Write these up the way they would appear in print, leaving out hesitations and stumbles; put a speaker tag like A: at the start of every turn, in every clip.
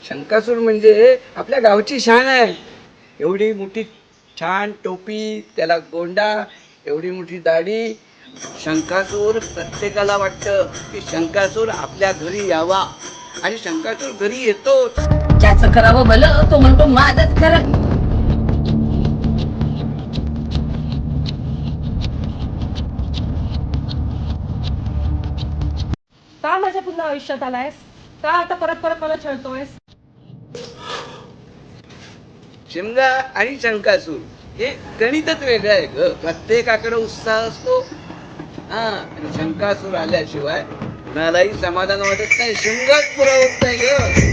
A: शंकासूर म्हणजे आपल्या गावची शान आहे. एवढी मोठी छान टोपी, त्याला गोंडा, एवढी मोठी दाढी. शंकासूर प्रत्येकाला वाटतं की शंकासूर आपल्या घरी यावा आणि शंकासूर घरी येतो.
B: ज्याचं करावं भलं तो म्हणतो माझंच खरं.
C: का माझ्या पुन्हा आयुष्यात आलायस? का आता परत परत मला छळतोयस?
A: शिमगा आणि शंकासूर हे गणितच वेगळं आहे ग. प्रत्येकाकडे उत्साह असतो हा, आणि शंकासूर आल्याशिवाय कुणालाही समाधान वाटत नाही. शिमगाच पुरा होत नाही ग.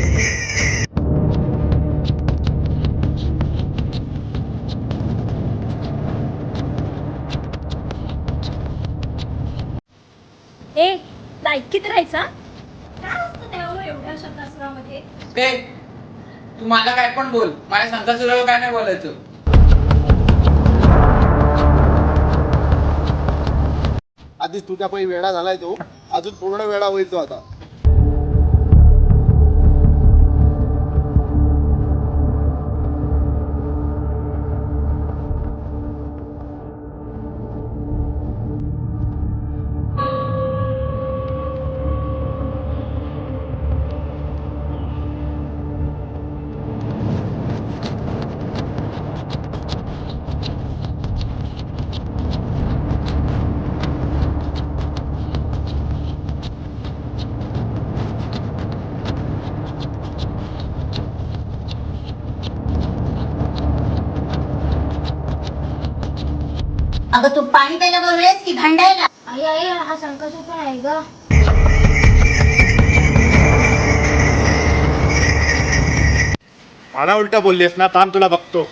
C: ए, लायकीत राहायचा? काय असतं त्यावर एवढ्या शब्दास्त्रामध्ये?
A: तू मला काय पण बोल, माझ्या शंकासुरावर काय नाही बोलायचं.
D: आधीच तुझ्या पायी वेळा झालाय तो, अजून पूर्ण वेळा होईल तो आता.
B: अगं तू पाणी प्यायला बोलवलेस की भांडायला?
E: आई आई हा शंकासूर पण आहे ग.
D: मला उलटा बोललीस ना, थांब तुला बघतो.